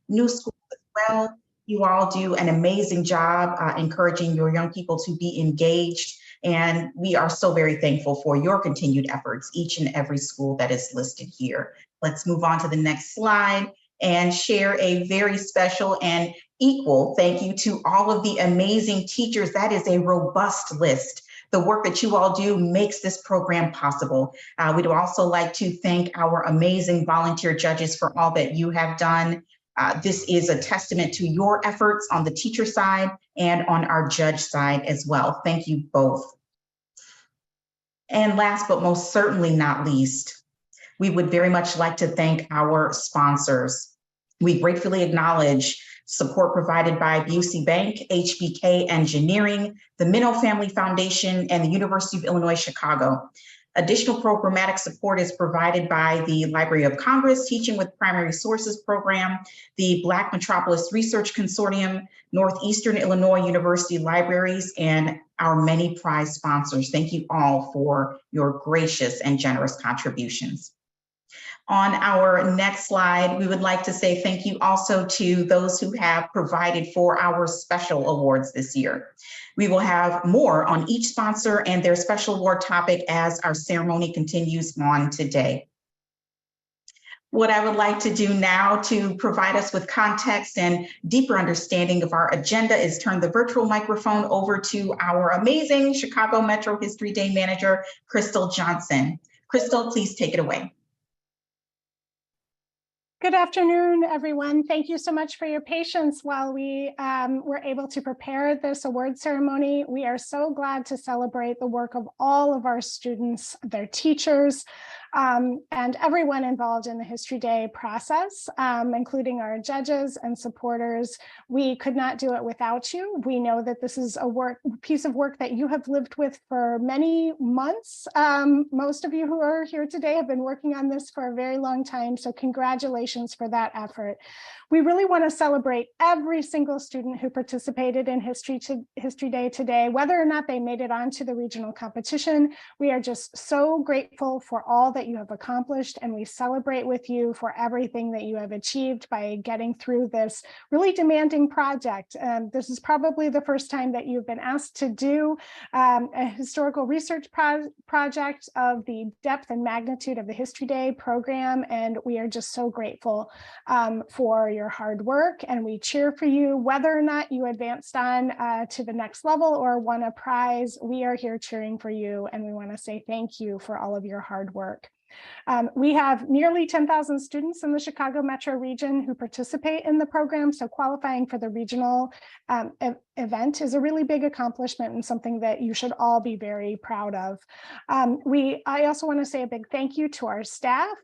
new schools as well. You all do an amazing job encouraging your young people to be engaged. And we are so very thankful for your continued efforts, each and every school that is listed here. Let's move on to the next slide and share a very special and equal thank you to all of the amazing teachers. That is a robust list. The work that you all do makes this program possible. We'd also like to thank our amazing volunteer judges for all that you have done. This is a testament to your efforts on the teacher side and on our judge side as well. Thank you both. And last but most certainly not least, we would very much like to thank our sponsors. We gratefully acknowledge support provided by Busey Bank, HBK Engineering, the Minnow Family Foundation, and the University of Illinois, Chicago. Additional programmatic support is provided by the Library of Congress Teaching with Primary Sources program, the Black Metropolis Research Consortium, Northeastern Illinois University Libraries, and our many prize sponsors. Thank you all for your gracious and generous contributions. On our next slide, we would like to say thank you also to those who have provided for our special awards this year. We will have more on each sponsor and their special award topic as our ceremony continues on today. What I would like to do now to provide us with context and deeper understanding of our agenda is turn the virtual microphone over to our amazing Chicago Metro History Day manager, Crystal Johnson. Crystal, please take it away. Good afternoon, everyone. Thank you so much for your patience while we were able to prepare this award ceremony. We are so glad to celebrate the work of all of our students, their teachers, and everyone involved in the History Day process, including our judges and supporters. We could not do it without you. We know that this is a piece of work that you have lived with for many months. Most of you who are here today have been working on this for a very long time, so congratulations for that effort. We really want to celebrate every single student who participated in History Day today, whether or not they made it onto the regional competition. We are just so grateful for all that you have accomplished, and we celebrate with you for everything that you have achieved by getting through this really demanding project. This is probably the first time that you've been asked to do a historical research project of the depth and magnitude of the History Day program, and we are just so grateful for your hard work, and we cheer for you. Whether or not you advanced on to the next level or won a prize, we are here cheering for you, and we want to say thank you for all of your hard work. We have nearly 10,000 students in the Chicago metro region who participate in the program, so qualifying for the regional event is a really big accomplishment and something that you should all be very proud of. I also want to say a big thank you to our staff.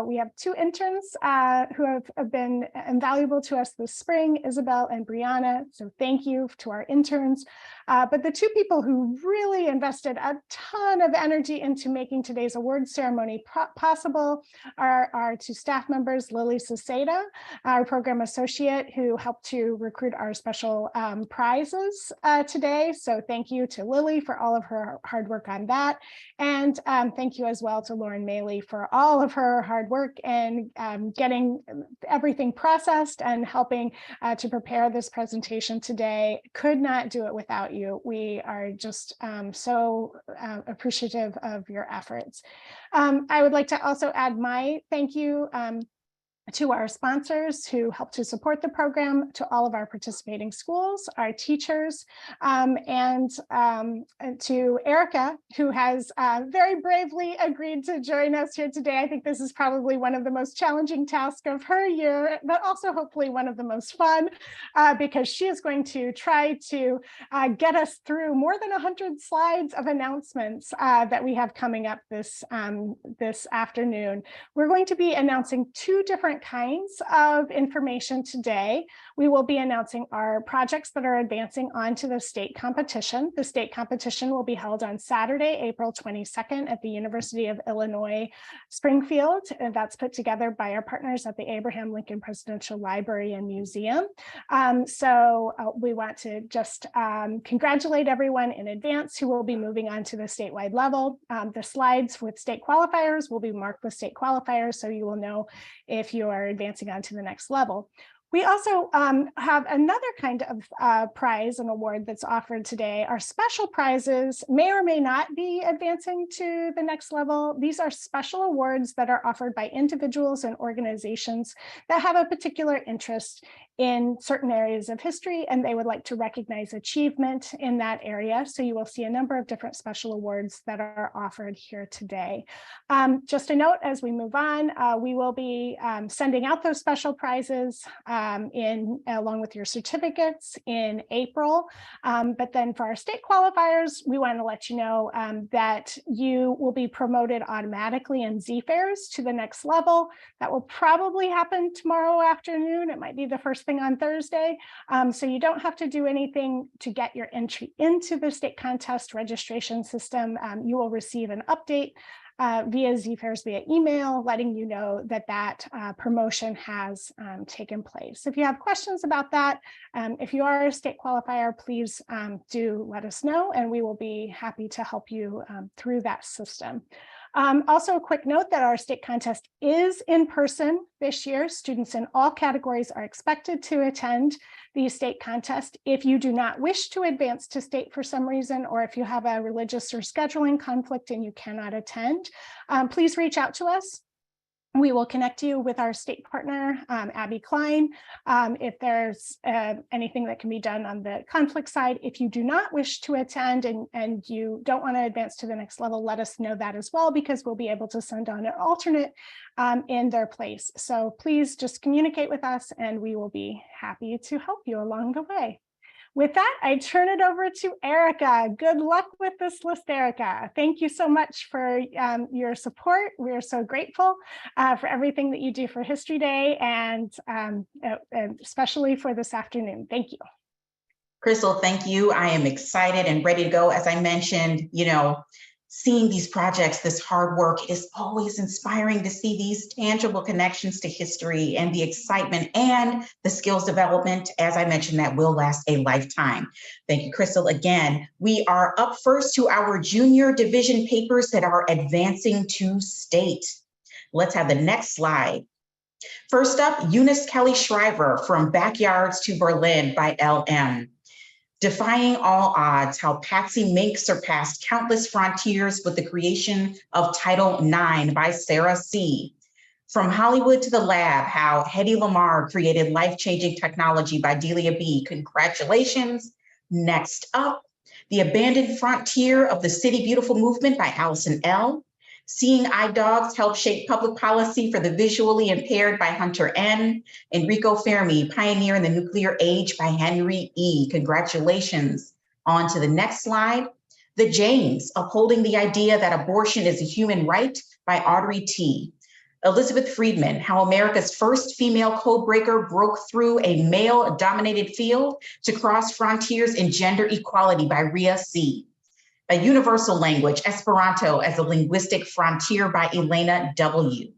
We have two interns who have been invaluable to us this spring, Isabel and Brianna, so thank you to our interns. But the two people who really invested a ton of energy into making today's award ceremony possible are our two staff members, Lily Saceda, our program associate, who helped to recruit our special prizes today. So thank you to Lily for all of her hard work on that. And thank you as well to Lauren Maley for all of her hard work and getting everything processed and helping to prepare this presentation today. Could not do it without you. We are just so appreciative of your efforts. I would like to also add my thank you to our sponsors who help to support the program, to all of our participating schools, our teachers, and to Erica, who has very bravely agreed to join us here today. I think this is probably one of the most challenging tasks of her year, but also hopefully one of the most fun, because she is going to try to get us through more than 100 slides of announcements that we have coming up this afternoon. We're going to be announcing two different kinds of information today. We will be announcing our projects that are advancing onto the state competition. The state competition will be held on Saturday, April 22nd at the University of Illinois, Springfield. And that's put together by our partners at the Abraham Lincoln Presidential Library and Museum. We want to just congratulate everyone in advance who will be moving on to the statewide level. The slides with state qualifiers will be marked with state qualifiers, so you will know if you are advancing on to the next level. We also have another kind of prize and award that's offered today. Our special prizes may or may not be advancing to the next level. These are special awards that are offered by individuals and organizations that have a particular interest in certain areas of history, and they would like to recognize achievement in that area. So you will see a number of different special awards that are offered here today. Just a note as we move on, we will be sending out those special prizes along with your certificates in April. But then for our state qualifiers, we want to let you know that you will be promoted automatically in Z-Fairs to the next level. That will probably happen tomorrow afternoon. It might be the first thing on Thursday. So you don't have to do anything to get your entry into the state contest registration system. You will receive an update via Z-Fairs via email, letting you know that that promotion has taken place. If you have questions about that, if you are a state qualifier, please do let us know, and we will be happy to help you through that system. Also, a quick note that our state contest is in person this year. Students in all categories are expected to attend the state contest. If you do not wish to advance to state for some reason, or if you have a religious or scheduling conflict and you cannot attend, please reach out to us. We will connect you with our state partner, Abby Klein, if there's anything that can be done on the conflict side. If you do not wish to attend and you don't want to advance to the next level, let us know that as well, because we'll be able to send on an alternate in their place. So please just communicate with us and we will be happy to help you along the way. With that, I turn it over to Erica. Good luck with this list, Erica. Thank you so much for your support. We are so grateful for everything that you do for History Day and especially for this afternoon. Thank you. Crystal, thank you. I am excited and ready to go. As I mentioned, seeing these projects, this hard work, is always inspiring to see these tangible connections to history and the excitement and the skills development, as I mentioned, that will last a lifetime. Thank you, Crystal. Again, we are up first to our junior division papers that are advancing to state. Let's have the next slide. First up, Eunice Kelly Shriver, From Backyards to Berlin by LM. Defying all odds, how Patsy Mink surpassed countless frontiers with the creation of Title IX by Sarah C. From Hollywood to the Lab, how Hedy Lamarr created life-changing technology by Delia B. Congratulations. Next up, The Abandoned Frontier of the City Beautiful Movement by Allison L. Seeing Eye Dogs Help Shape Public Policy for the Visually Impaired by Hunter N. Enrico Fermi, Pioneer in the Nuclear Age by Henry E. Congratulations. On to the next slide. The Janes, Upholding the Idea that Abortion is a Human Right by Audrey T. Elizabeth Friedman, How America's First Female Codebreaker Broke Through a Male-Dominated Field to Cross Frontiers in Gender Equality by Rhea C. A Universal Language, Esperanto as a Linguistic Frontier by Elena W.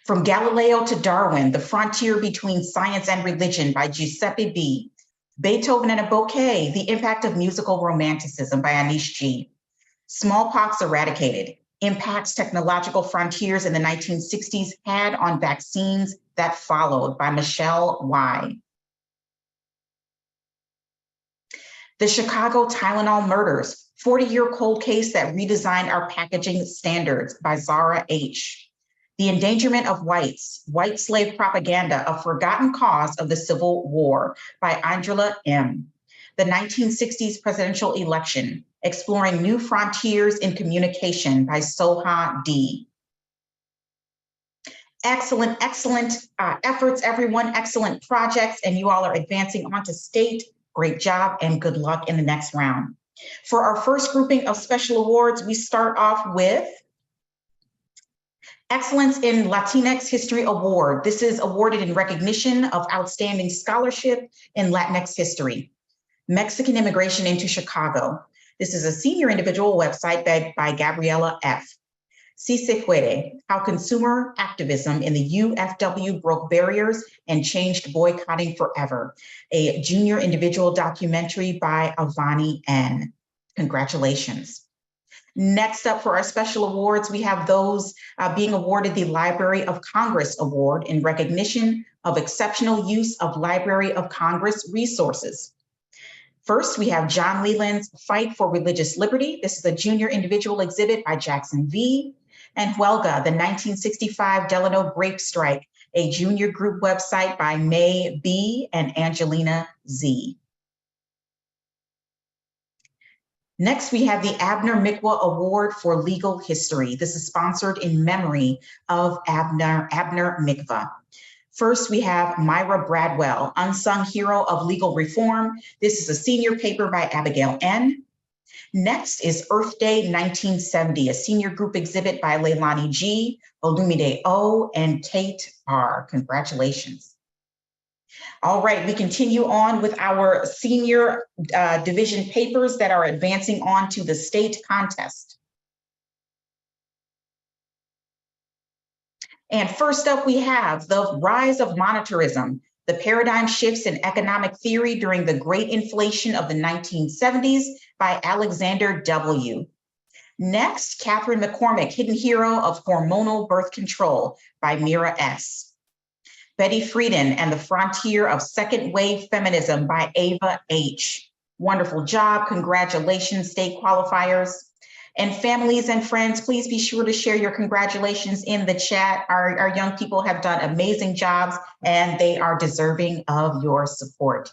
From Galileo to Darwin, The Frontier Between Science and Religion by Giuseppe B. Beethoven and a Bouquet, The Impact of Musical Romanticism by Anish G. Smallpox Eradicated, Impacts Technological Frontiers in the 1960s Had on Vaccines That Followed by Michelle Y. The Chicago Tylenol Murders, 40-year cold case that redesigned our packaging standards by Zara H. The Endangerment of Whites, White Slave Propaganda, A Forgotten Cause of the Civil War by Angela M. The 1960s Presidential Election, Exploring New Frontiers in Communication by Soha D. Excellent efforts, everyone, excellent projects, and you all are advancing on to state. Great job and good luck in the next round. For our first grouping of special awards, we start off with Excellence in Latinx History Award. This is awarded in recognition of outstanding scholarship in Latinx history. Mexican Immigration into Chicago. This is a senior individual website by Gabriela F. Si Se Puede, How Consumer Activism in the UFW Broke Barriers and Changed Boycotting Forever, a junior individual documentary by Avani N. Congratulations. Next up for our special awards, we have those being awarded the Library of Congress Award in recognition of exceptional use of Library of Congress resources. First, we have John Leland's Fight for Religious Liberty. This is a junior individual exhibit by Jackson V. And Huelga, the 1965 Delano Grape Strike, a junior group website by May B. and Angelina Z. Next, we have the Abner Mikwa Award for Legal History. This is sponsored in memory of Abner Mikva. First, we have Myra Bradwell, Unsung Hero of Legal Reform. This is a senior paper by Abigail N. Next is Earth Day 1970, a senior group exhibit by Leilani G, Olumide O, and Kate R. Congratulations. All right, we continue on with our senior division papers that are advancing on to the state contest. And first up, we have The Rise of Monetarism, the paradigm shifts in economic theory during the great inflation of the 1970s by Alexander W. Next, Catherine McCormick, Hidden Hero of Hormonal Birth Control by Mira S. Betty Friedan and the Frontier of Second Wave Feminism by Ava H. Wonderful job. Congratulations, State Qualifiers. And families and friends, please be sure to share your congratulations in the chat. Our young people have done amazing jobs and they are deserving of your support.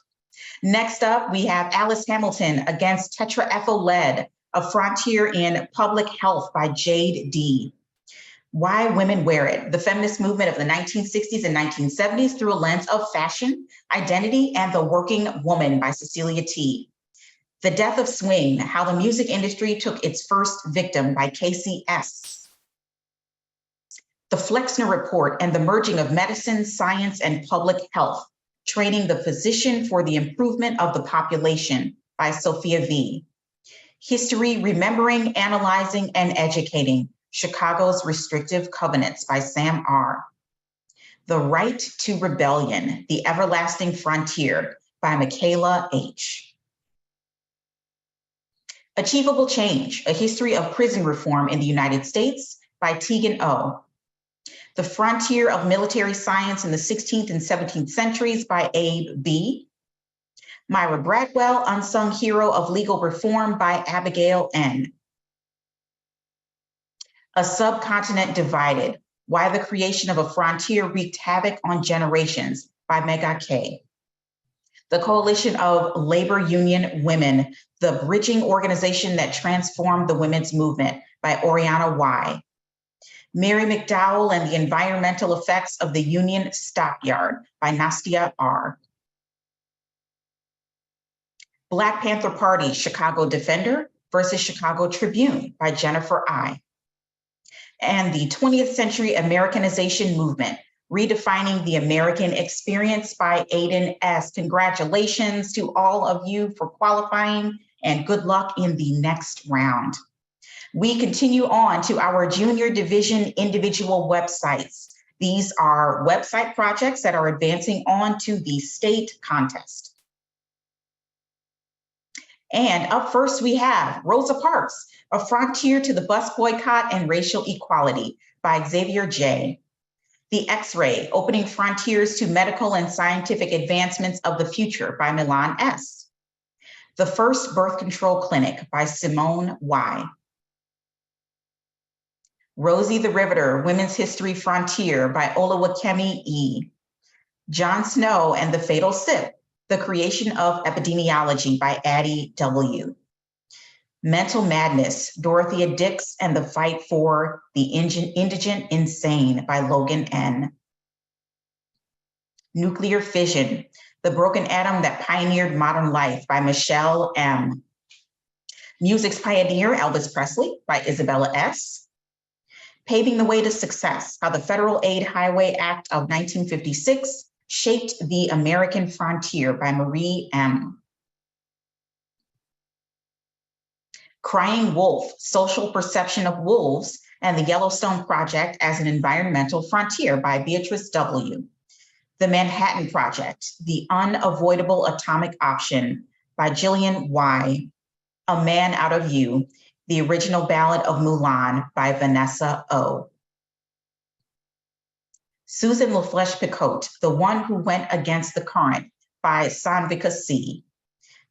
Next up, we have Alice Hamilton Against Tetraethyl Lead, a Frontier in Public Health by Jade D. Why Women Wear It, the feminist movement of the 1960s and 1970s through a lens of fashion, identity, and the working woman by Cecilia T. The Death of Swing, How the Music Industry Took Its First Victim by Casey S. The Flexner Report and the Merging of Medicine, Science, and Public Health, Training the Physician for the Improvement of the Population by Sophia V. History, Remembering, Analyzing, and Educating, Chicago's Restrictive Covenants by Sam R. The Right to Rebellion, The Everlasting Frontier by Michaela H. Achievable Change, A History of Prison Reform in the United States by Tegan O. The Frontier of Military Science in the 16th and 17th Centuries by Abe B. Myra Bradwell, Unsung Hero of Legal Reform by Abigail N. A Subcontinent Divided, Why the Creation of a Frontier Wreaked Havoc on Generations by Mega K. The Coalition of Labor Union Women, the bridging organization that transformed the women's movement by Oriana Y. Mary McDowell and the Environmental Effects of the Union Stockyard by Nastia R. Black Panther Party, Chicago Defender versus Chicago Tribune by Jennifer I. And the 20th Century Americanization Movement, Redefining the American Experience by Aiden S. Congratulations to all of you for qualifying and good luck in the next round. We continue on to our junior division individual websites. These are website projects that are advancing on to the state contest. And up first we have Rosa Parks, A Frontier to the Bus Boycott and Racial Equality by Xavier J. The X-Ray, Opening Frontiers to Medical and Scientific Advancements of the Future by Milan S. The First Birth Control Clinic by Simone Y. Rosie the Riveter, Women's History Frontier by Olawakemi E. John Snow and the Fatal Sip, The Creation of Epidemiology by Addie W. Mental Madness, Dorothea Dix and the Fight for the Indigent Insane by Logan N. Nuclear Fission, The Broken Atom That Pioneered Modern Life by Michelle M. Music's Pioneer, Elvis Presley by Isabella S. Paving the Way to Success, How the Federal Aid Highway Act of 1956 Shaped the American Frontier by Marie M. Crying Wolf, Social Perception of Wolves and the Yellowstone Project as an Environmental Frontier by Beatrice W. The Manhattan Project, The Unavoidable Atomic Option by Jillian Y. A Man Out of You, The Original Ballad of Mulan by Vanessa O. Susan LaFlèche-Picotte, The One Who Went Against the Current by Sanvika C.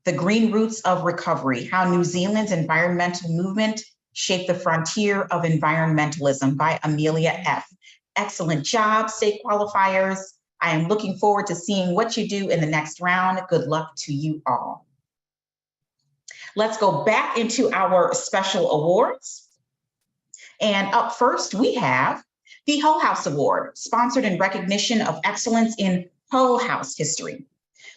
The Green Roots of Recovery, How New Zealand's Environmental Movement Shaped the Frontier of Environmentalism by Amelia F. Excellent job, State Qualifiers. I am looking forward to seeing what you do in the next round. Good luck to you all. Let's go back into our special awards. And up first, we have the Hull House Award, sponsored in recognition of excellence in Hull House history.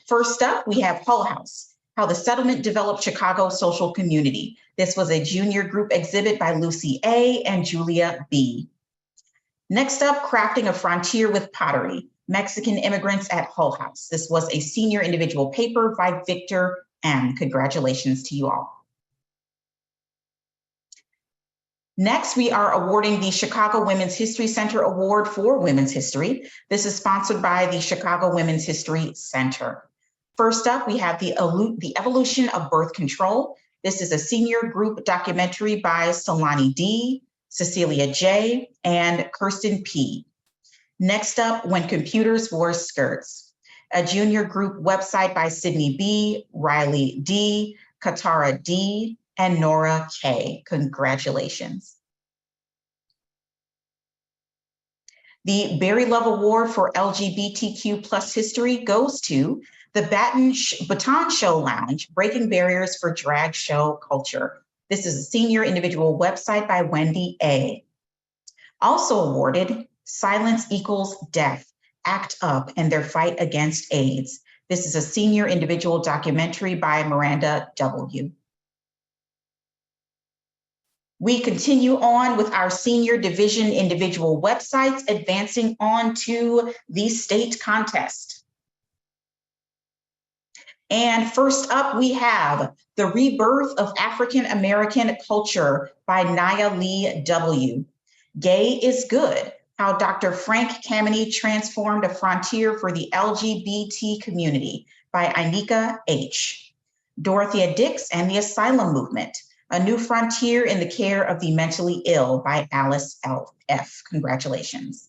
First up, we have Hull House, How the Settlement Developed Chicago's Social Community. This was a junior group exhibit by Lucy A. and Julia B. Next up, Crafting a Frontier with Pottery, Mexican Immigrants at Hull House. This was a senior individual paper by Victor M. Congratulations to you all. Next, we are awarding the Chicago Women's History Center Award for Women's History. This is sponsored by the Chicago Women's History Center. First up, we have the Evolution of Birth Control. This is a senior group documentary by Solani D., Cecilia J., and Kirsten P. Next up, When Computers Wore Skirts, a junior group website by Sydney B., Riley D., Katara D., and Nora K. Congratulations. The Barry Love Award for LGBTQ plus history goes to the Baton Show Lounge, Breaking Barriers for Drag Show Culture. This is a senior individual website by Wendy A. Also awarded, Silence Equals Death, Act Up and Their Fight Against AIDS. This is a senior individual documentary by Miranda W. We continue on with our senior division individual websites, advancing on to the state contest. And first up, we have The Rebirth of African American Culture by Nia Lee W. Gay is Good, How Dr. Frank Kameny Transformed a Frontier for the LGBT Community by Inika H. Dorothea Dix and the Asylum Movement, A New Frontier in the Care of the Mentally Ill by Alice F. Congratulations.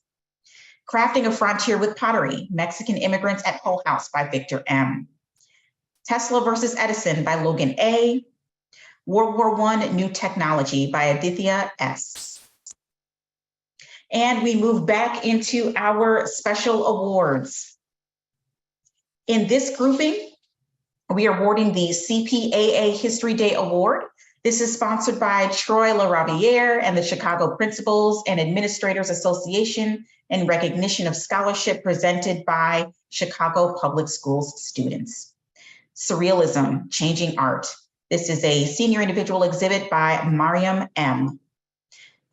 Crafting a Frontier with Pottery, Mexican Immigrants at Hull House by Victor M. Tesla versus Edison by Logan A. World War I New Technology by Aditya S. And we move back into our special awards. In this grouping, we are awarding the CPAA History Day Award. This is sponsored by Troy LaRaviere and the Chicago Principals and Administrators Association in recognition of scholarship presented by Chicago Public Schools students. Surrealism, Changing Art. This is a senior individual exhibit by Mariam M.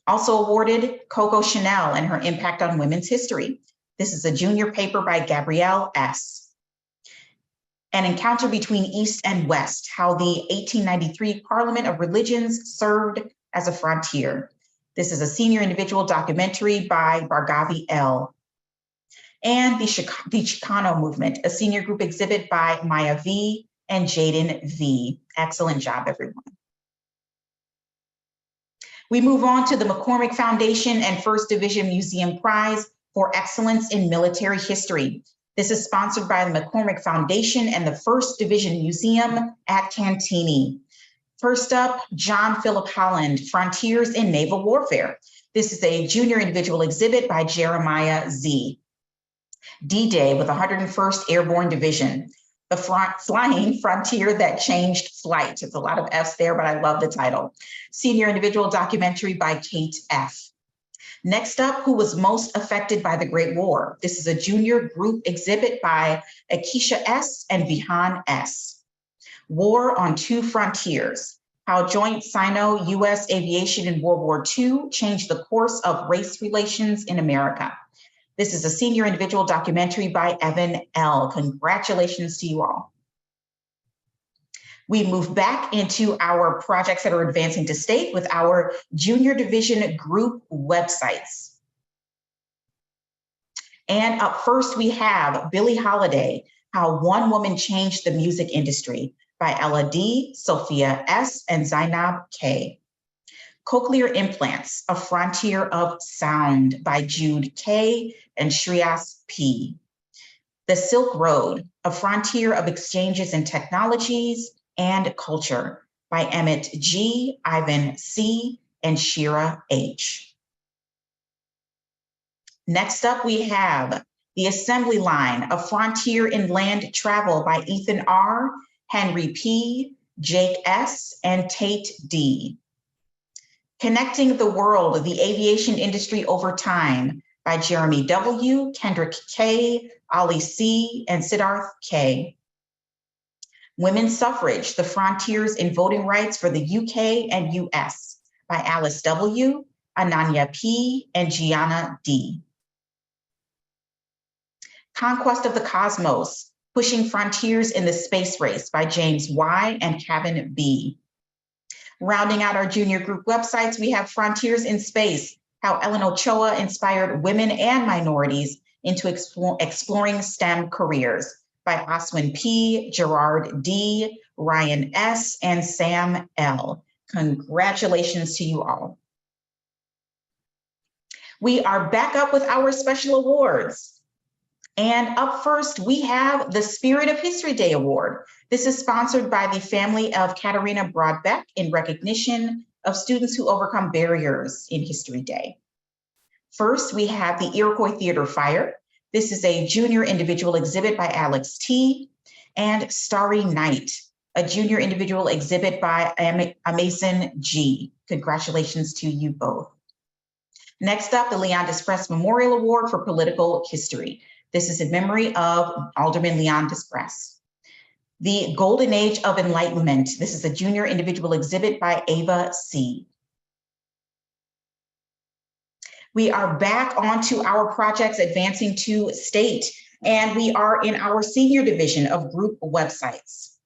Also awarded, Coco Chanel and Her Impact on Women's History. This is a junior paper by Gabrielle S. An Encounter Between East and West, How the 1893 Parliament of Religions Served as a Frontier. This is a senior individual documentary by Bargavi L. And the Chicano Movement, a senior group exhibit by Maya V. and Jaden V. Excellent job, everyone. We move on to the McCormick Foundation and First Division Museum Prize for Excellence in Military History. This is sponsored by the McCormick Foundation and the First Division Museum at Cantini. First up, John Philip Holland, Frontiers in Naval Warfare. This is a junior individual exhibit by Jeremiah Z. D-Day with 101st Airborne Division, the flying frontier that changed flight. It's a lot of F's there, but I love the title. Senior individual documentary by Kate F. Next up, Who Was Most Affected by the Great War? This is a junior group exhibit by Akeisha S. and Vihan S. War on Two Frontiers, How Joint Sino-U.S. Aviation in World War II Changed the Course of Race Relations in America. This is a senior individual documentary by Evan L. Congratulations to you all. We move back into our projects that are advancing to state with our junior division group websites. And up first, we have Billie Holiday, How One Woman Changed the Music Industry by Ella D., Sophia S., and Zainab K. Cochlear Implants, A Frontier of Sound by Jude K. and Shreyas P. The Silk Road, A Frontier of Exchanges in Technologies and Culture by Emmett G., Ivan C., and Shira H. Next up, we have The Assembly Line, A Frontier in Land Travel by Ethan R., Henry P., Jake S., and Tate D. Connecting the World, The Aviation Industry Over Time by Jeremy W., Kendrick K., Ollie C., and Siddharth K. Women's Suffrage, The Frontiers in Voting Rights for the UK and US by Alice W., Ananya P., and Gianna D. Conquest of the Cosmos, Pushing Frontiers in the Space Race by James Y. and Kevin B. Rounding out our junior group websites, we have Frontiers in Space, How Ellen Ochoa Inspired Women and Minorities into Exploring STEM Careers by Oswin P., Gerard D., Ryan S., and Sam L. Congratulations to you all. We are back up with our special awards. And up first, we have the Spirit of History Day Award. This is sponsored by the family of Katarina Brodbeck in recognition of students who overcome barriers in History Day. First, we have the Iroquois Theater Fire. This is a junior individual exhibit by Alex T. And Starry Night, a junior individual exhibit by Amason G. Congratulations to you both. Next up, the Leon Despres Memorial Award for Political History. This is in memory of Alderman Leon Despres. The Golden Age of Enlightenment. This is a junior individual exhibit by Ava C. We are back onto our projects advancing to state, and we are in our senior division of group websites.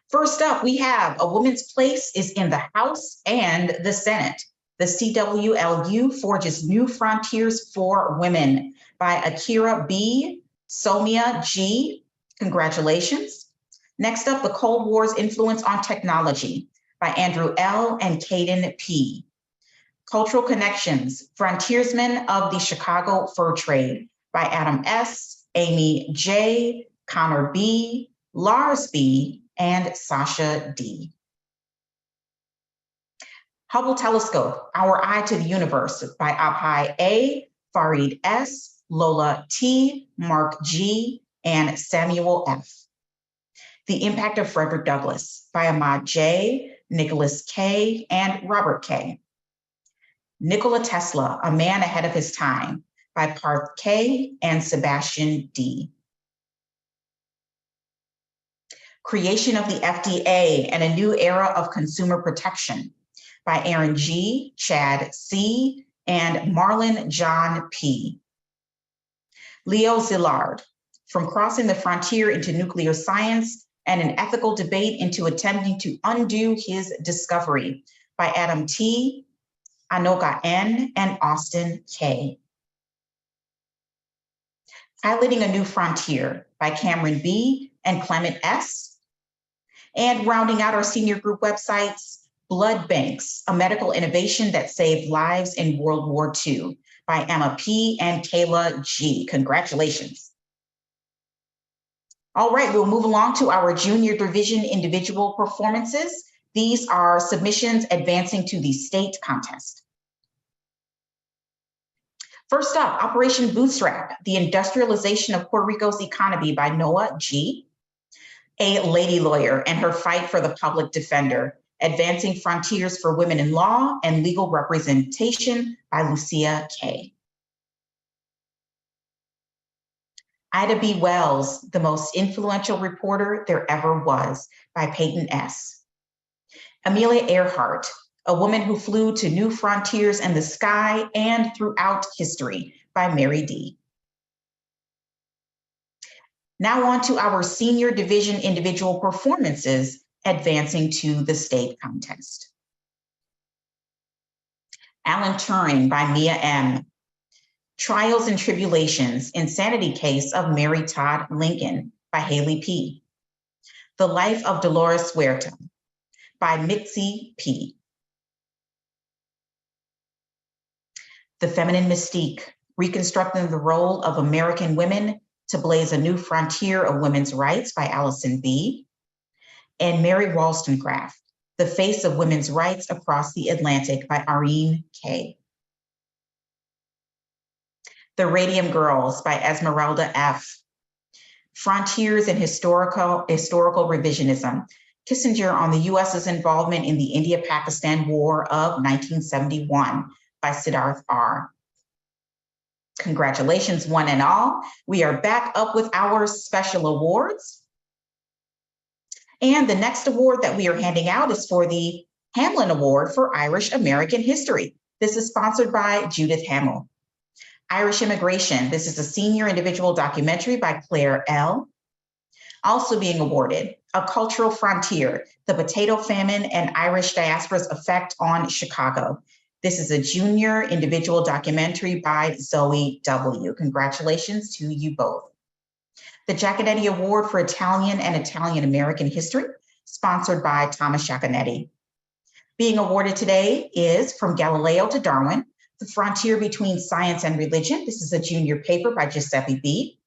First up, we have A Woman's Place is in the House and the Senate. The CWLU Forges New Frontiers for Women by Akira B., Somia G. Congratulations. Next up, The Cold War's Influence on Technology by Andrew L. and Caden P. Cultural Connections, Frontiersmen of the Chicago Fur Trade by Adam S., Amy J., Connor B., Lars B., and Sasha D. Hubble Telescope, Our Eye to the Universe by Abhay A., Farid S., Lola T., Mark G., and Samuel F. The Impact of Frederick Douglass by Ahmad J., Nicholas K., and Robert K. Nikola Tesla, A Man Ahead of His Time by Parth K. and Sebastian D. Creation of the FDA and a New Era of Consumer Protection by Aaron G., Chad C., and Marlon John P. Leo Szilard, From Crossing the Frontier into Nuclear Science and an Ethical Debate into Attempting to Undo His Discovery by Adam T., Anoka N., and Austin K. Piloting a New Frontier by Cameron B. and Clement S. And rounding out our senior group websites, Blood Banks, A Medical Innovation That Saved Lives in World War II by Emma P. and Kayla G. Congratulations. All right, we'll move along to our junior division individual performances. These are submissions advancing to the state contest. First up, Operation Bootstrap, The Industrialization of Puerto Rico's Economy by Noah G. A Lady Lawyer and Her Fight for the Public Defender, Advancing Frontiers for Women in Law and Legal Representation by Lucia K. Ida B. Wells, The Most Influential Reporter There Ever Was by Peyton S. Amelia Earhart, A Woman Who Flew to New Frontiers in the Sky and Throughout History by Mary D. Now on to our senior division individual performances advancing to the state contest. Alan Turing by Mia M. Trials and Tribulations, Insanity Case of Mary Todd Lincoln by Haley P. The Life of Dolores Huerta. by Mitzi P. The Feminine Mystique, Reconstructing the Role of American Women to Blaze a New Frontier of Women's Rights by Allison B. And Mary Wollstonecraft, The Face of Women's Rights Across the Atlantic by Irene K. The Radium Girls by Esmeralda F. Frontiers in Historical Revisionism, Kissinger on the U.S.'s involvement in the India-Pakistan War of 1971 by Siddharth R. Congratulations, one and all. We are back up with our special awards. And the next award that we are handing out is for the Hamlin Award for Irish American History. This is sponsored by Judith Hamill. Irish Immigration, this is a senior individual documentary by Claire L. Also being awarded, A Cultural Frontier, The Potato Famine and Irish Diaspora's Effect on Chicago. This is a junior individual documentary by Zoe W. Congratulations to you both. The Giaconetti Award for Italian and Italian American History, sponsored by Thomas Giaconetti. Being awarded today is From Galileo to Darwin, The Frontier Between Science and Religion. This is a junior paper by Giuseppe B.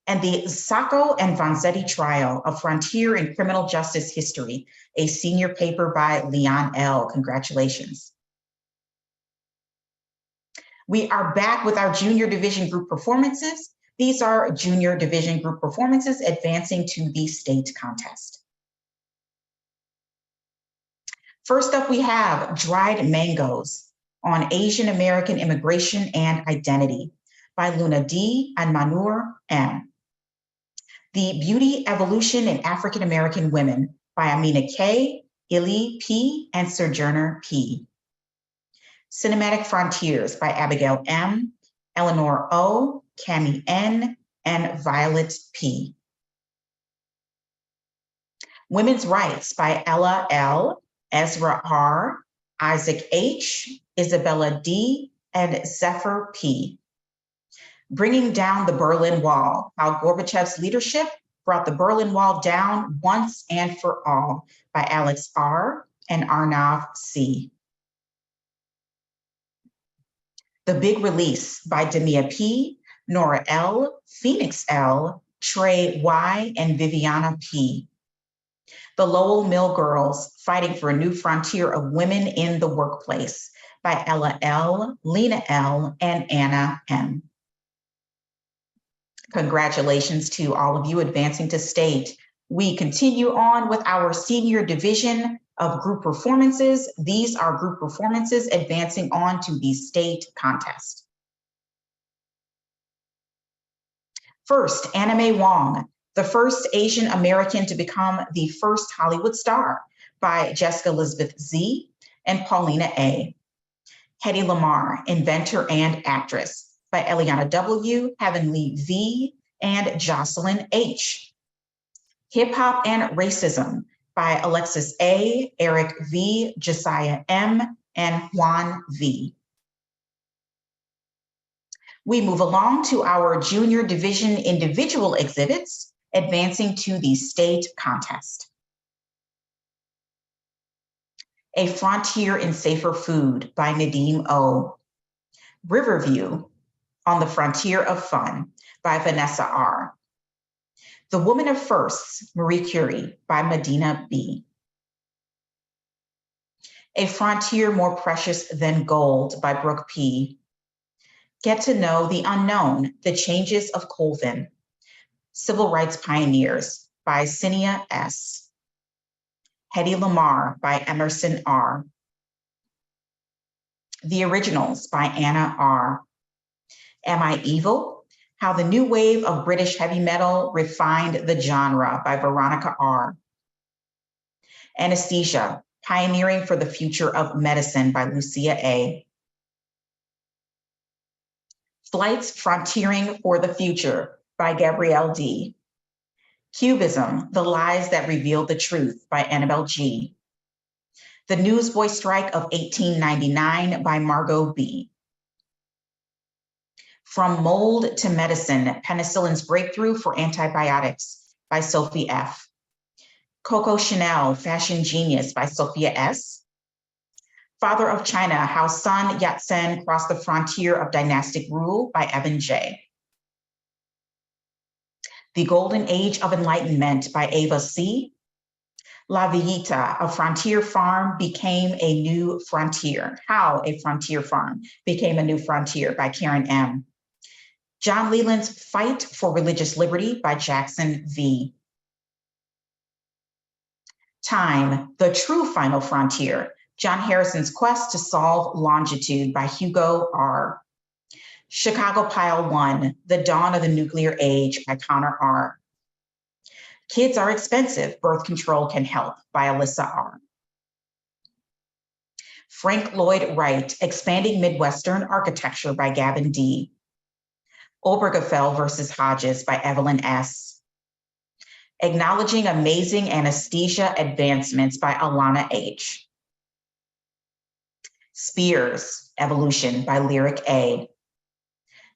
And the Sacco and Vanzetti Trial, A Frontier in Criminal Justice History, a senior paper by Leon L. Congratulations. We are back with our junior division group performances. These are junior division group performances advancing to the state contest. First up, we have Dried Mangoes on Asian American Immigration and Identity by Luna D. and Manur M. The Beauty, Evolution in African American Women by Amina K., Illy P., and Sojourner P. Cinematic Frontiers by Abigail M., Eleanor O., Cami N., and Violet P. Women's Rights by Ella L., Ezra R., Isaac H., Isabella D., and Zephyr P. Bringing Down the Berlin Wall, How Gorbachev's Leadership Brought the Berlin Wall Down Once and for All by Alex R. and Arnav C. The Big Release by Demia P., Nora L., Phoenix L., Trey Y., and Viviana P. The Lowell Mill Girls, Fighting for a New Frontier of Women in the Workplace by Ella L., Lena L., and Anna M. Congratulations to all of you advancing to state. We continue on with our senior division of group performances. These are group performances advancing on to the state contest. First, Anna Mae Wong, the first Asian American to become the first Hollywood star by Jessica Elizabeth Z. and Paulina A. Hedy Lamarr, Inventor and Actress by Eliana W., Heavenly V., and Jocelyn H. Hip Hop and Racism by Alexis A., Eric V., Josiah M., and Juan V. We move along to our junior division individual exhibits, advancing to the state contest. A Frontier in Safer Food by Nadim O. Riverview, On the Frontier of Fun by Vanessa R. The Woman of Firsts, Marie Curie by Medina B. A Frontier More Precious Than Gold by Brooke P. Get to Know the Unknown, The Changes of Colvin, Civil Rights Pioneers by Cinia S. Hedy Lamarr by Emerson R. The Originals by Anna R. Am I Evil? How the New Wave of British Heavy Metal Refined the Genre by Veronica R. Anesthesia, Pioneering for the Future of Medicine by Lucia A. Flights Frontiering for the Future by Gabrielle D. Cubism, The Lies That Revealed the Truth by Annabelle G. The Newsboy Strike of 1899 by Margot B. From Mold to Medicine, Penicillin's Breakthrough for Antibiotics by Sophie F. Coco Chanel, Fashion Genius by Sophia S. Father of China, How Sun Yat-sen Crossed the Frontier of Dynastic Rule by Evan J. The Golden Age of Enlightenment by Ava C. La Villita, A Frontier Farm Became a New Frontier. How a Frontier Farm Became a New Frontier by Karen M. John Leland's Fight for Religious Liberty by Jackson V. Time, The True Final Frontier, John Harrison's Quest to Solve Longitude by Hugo R. Chicago Pile 1, The Dawn of the Nuclear Age by Connor R. Kids Are Expensive, Birth Control Can Help by Alyssa R. Frank Lloyd Wright, Expanding Midwestern Architecture by Gavin D. Obergefell versus Hodges by Evelyn S. Acknowledging Amazing Anesthesia Advancements by Alana H. Spears, Evolution by Lyric A.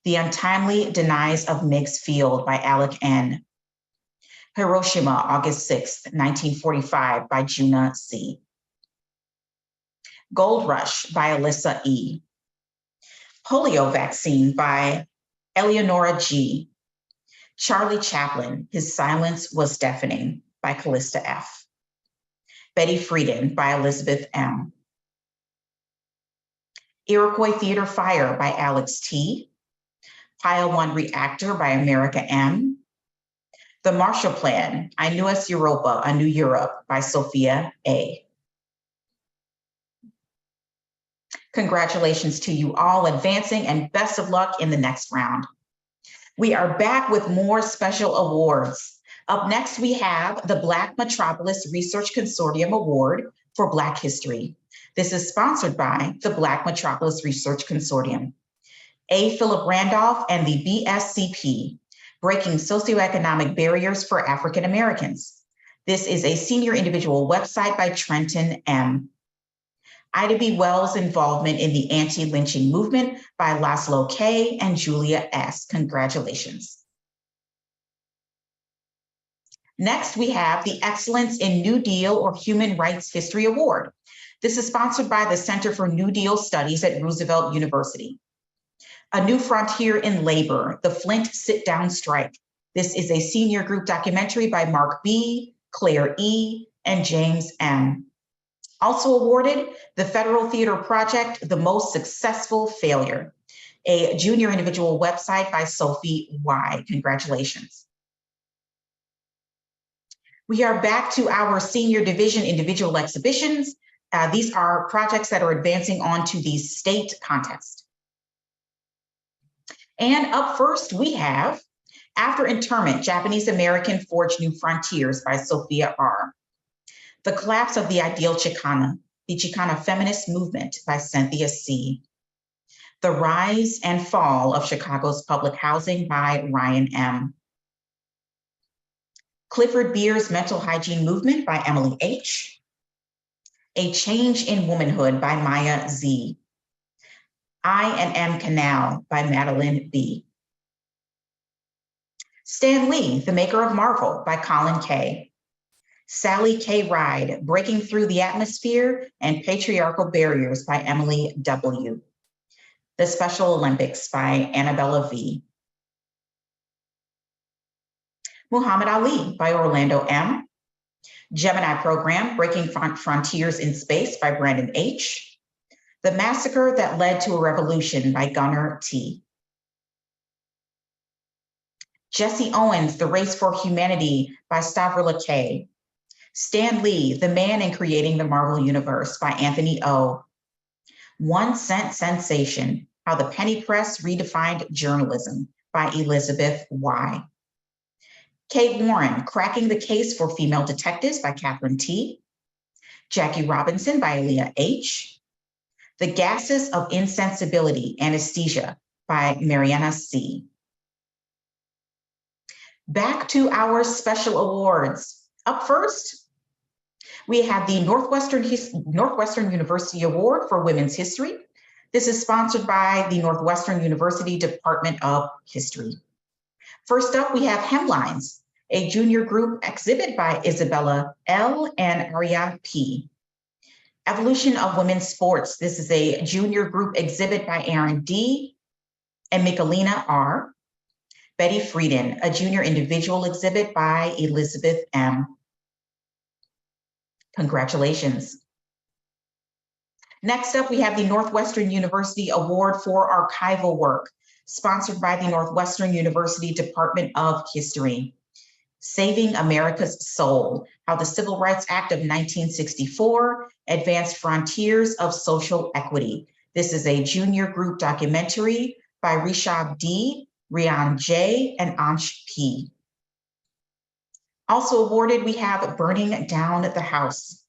The Untimely Demise of Meigs Field by Alec N. Hiroshima, August 6, 1945 by Juna C. Gold Rush by Alyssa E. Polio Vaccine by Eleonora G. Charlie Chaplin, His Silence Was Deafening by Callista F. Betty Friedan by Elizabeth M. Iroquois Theater Fire by Alex T. Pile 1 Reactor by America M. The Marshall Plan, I Knew Us Europa, A New Europe by Sophia A. Congratulations to you all advancing and best of luck in the next round. We are back with more special awards. Up next, we have the Black Metropolis Research Consortium Award for Black History. This is sponsored by the Black Metropolis Research Consortium. A. Philip Randolph and the BSCP, Breaking Socioeconomic Barriers for African Americans. This is a senior individual website by Trenton M. Ida B. Wells' involvement in the anti-lynching movement by Laszlo K. and Julia S. Congratulations. Next, we have the Excellence in New Deal or Human Rights History Award. This is sponsored by the Center for New Deal Studies at Roosevelt University. A New Frontier in Labor, the Flint Sit-Down Strike. This is a senior group documentary by Mark B., Claire E., and James M. Also awarded, the Federal Theater Project, The Most Successful Failure, a junior individual website by Sophie Y. Congratulations. We are back to our senior division individual exhibitions. These are projects that are advancing on to the state contest. And up first, we have After Internment, Japanese American Forged New Frontiers by Sophia R. The Collapse of the Ideal Chicana, the Chicana Feminist Movement by Cynthia C. The Rise and Fall of Chicago's Public Housing by Ryan M. Clifford Beer's Mental Hygiene Movement by Emily H. A Change in Womanhood by Maya Z. I and M Canal by Madeline B. Stan Lee, The Maker of Marvel by Colin K. Sally K. Ride, Breaking Through the Atmosphere and Patriarchal Barriers by Emily W. The Special Olympics by Annabella V. Muhammad Ali by Orlando M. Gemini Program, Breaking Frontiers in Space by Brandon H. The Massacre That Led to a Revolution by Gunnar T. Jesse Owens, The Race for Humanity by Stavrila K. Stan Lee, The Man in Creating the Marvel Universe by Anthony O. 1 Cent Sensation, How the Penny Press Redefined Journalism by Elizabeth Y. Kate Warren, Cracking the Case for Female Detectives by Catherine T. Jackie Robinson by Leah H. The Gases of Insensibility, Anesthesia by Mariana C. Back to our special awards. Up first, we have the Northwestern University Award for Women's History. This is sponsored by the Northwestern University Department of History. First up, we have Hemlines, A junior group exhibit by Isabella L. and Aria P. Evolution of Women's Sports. This is a junior group exhibit by Aaron D. and Michelina R. Betty Frieden, a junior individual exhibit by Elizabeth M. Congratulations. Next up, we have the Northwestern University Award for Archival Work, sponsored by the Northwestern University Department of History. Saving America's Soul, How the Civil Rights Act of 1964 Advanced Frontiers of Social Equity. This is a junior group documentary by Rishab D., Rian J., and Ansh P. Also awarded, we have Burning Down the House,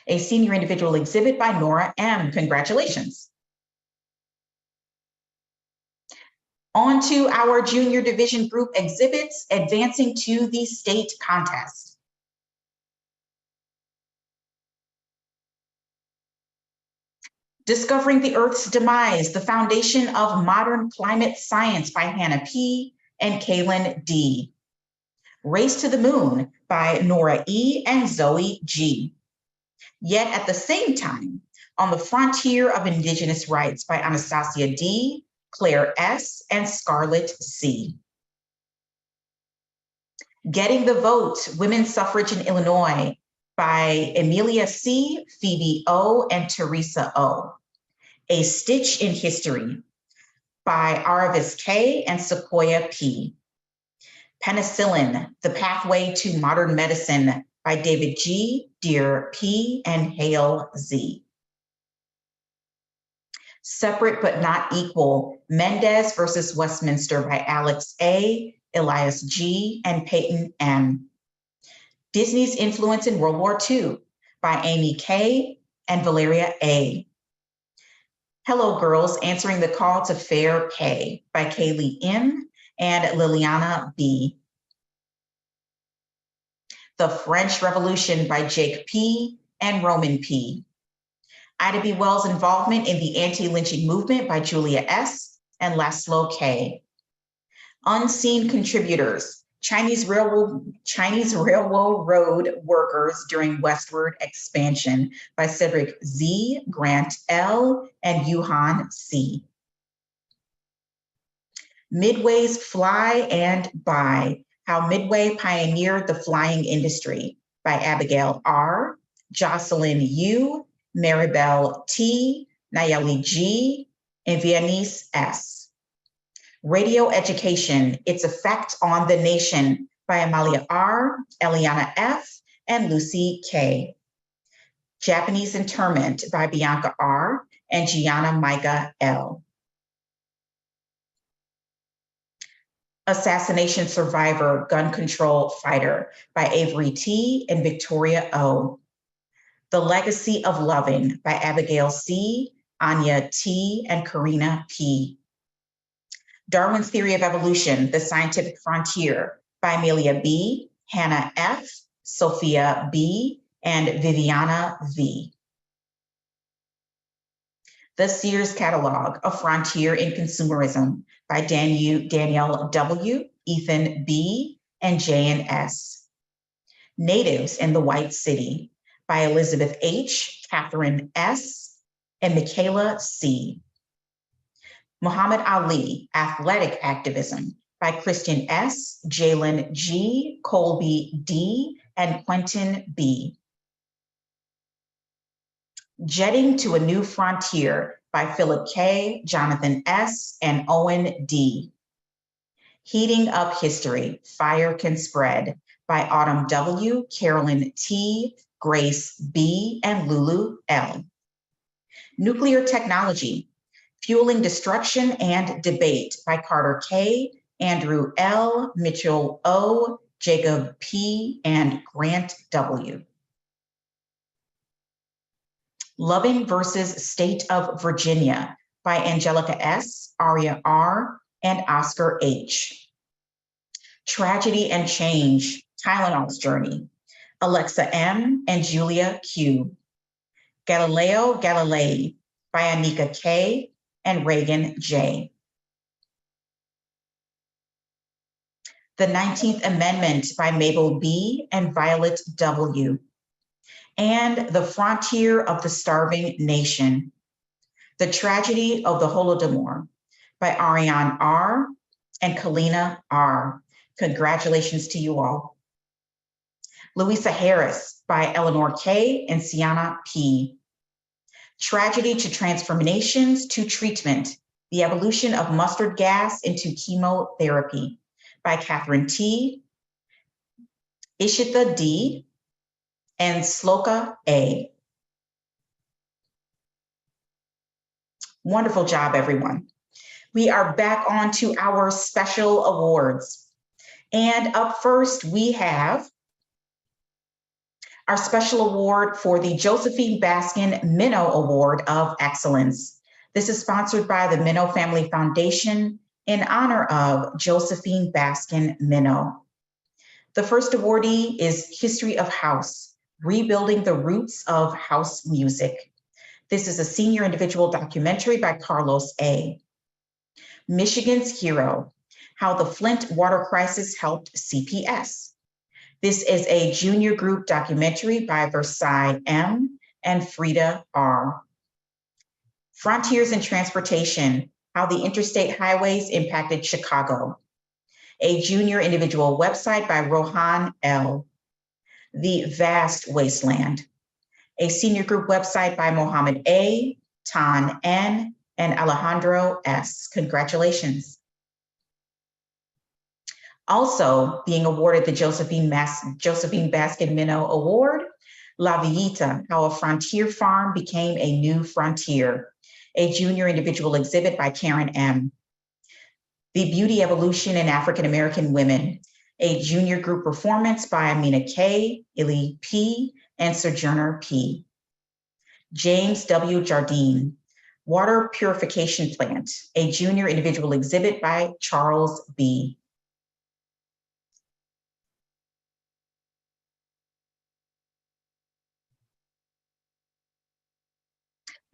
a senior individual exhibit by Nora M. Congratulations. On to our junior division group exhibits, advancing to the state contest. Discovering the Earth's Demise, the Foundation of Modern Climate Science by Hannah P. and Kaylin D. Race to the Moon by Nora E. and Zoe G. Yet at the same time, On the Frontier of Indigenous Rights by Anastasia D., Claire S., and Scarlett C. Getting the Vote, Women's Suffrage in Illinois by Emilia C., Phoebe O., and Teresa O. A Stitch in History by Aravis K. and Sequoia P. Penicillin, The Pathway to Modern Medicine by David G., Dear P., and Hale Z. Separate but Not Equal, Mendez versus Westminster by Alex A., Elias G., and Peyton M. Disney's Influence in World War II by Amy K. and Valeria A. Hello Girls, Answering the Call to Fair Pay by Kaylee M. and Liliana B. The French Revolution by Jake P. and Roman P. Ida B. Wells' Involvement in the Anti-Lynching Movement by Julia S. and Laszlo K. Unseen Contributors, Chinese Railroad Workers During Westward Expansion by Cedric Z., Grant L., and Yuhan C. Midway's Fly and Buy, How Midway Pioneered the Flying Industry by Abigail R., Jocelyn U., Maribel T., Nayeli G., and Vianice S. Radio Education, Its Effect on the Nation by Amalia R., Eliana F., and Lucy K. Japanese Interment by Bianca R. and Gianna Micah L. Assassination Survivor, Gun Control Fighter by Avery T. and Victoria O. The Legacy of Loving by Abigail C., Anya T., and Karina P. Darwin's Theory of Evolution, The Scientific Frontier by Amelia B., Hannah F., Sophia B., and Viviana V. The Sears Catalog, A Frontier in Consumerism by Danielle W., Ethan B., and Jan S. Natives in the White City by Elizabeth H., Catherine S., and Michaela C. Muhammad Ali, Athletic Activism by Christian S., Jalen G., Colby D., and Quentin B. Jetting to a New Frontier by Philip K., Jonathan S., and Owen D. Heating Up History, Fire Can Spread by Autumn W., Carolyn T., Grace B., and Lulu L. Nuclear Technology, Fueling Destruction and Debate by Carter K., Andrew L., Mitchell O., Jacob P., and Grant W. Loving versus State of Virginia by Angelica S., Aria R., and Oscar H. Tragedy and Change, Tylenol's Journey, Alexa M. and Julia Q. Galileo Galilei by Anika K. and Reagan J. The 19th Amendment by Mabel B. and Violet W. And The Frontier of the Starving Nation, The Tragedy of the Holodomor by Ariane R. and Kalina R. Congratulations to you all. Louisa Harris by Eleanor K. and Sienna P. Tragedy to Transformations to Treatment, The Evolution of Mustard Gas into Chemotherapy by Catherine T., Ishita D., and Sloka A. Wonderful job, everyone. We are back on to our special awards. And up first, we have our special award for the Josephine Baskin Minnow Award of Excellence. This is sponsored by the Minnow Family Foundation in honor of Josephine Baskin Minnow. The first awardee is History of House, Rebuilding the Roots of House Music. This is a senior individual documentary by Carlos A. Michigan's Hero, How the Flint Water Crisis Helped CPS. This is a junior group documentary by Versailles M. and Frida R. Frontiers in Transportation, How the Interstate Highways Impacted Chicago. A junior individual website by Rohan L. The Vast Wasteland. A senior group website by Mohammed A., Tan N., and Alejandro S. Congratulations. Also being awarded the Josephine Baskin Minnow Award, La Villita, How a Frontier Farm Became a New Frontier, a junior individual exhibit by Karen M. The Beauty Evolution in African American Women, a junior group performance by Amina K., Illy P., and Sojourner P. James W. Jardine, Water Purification Plant, a junior individual exhibit by Charles B.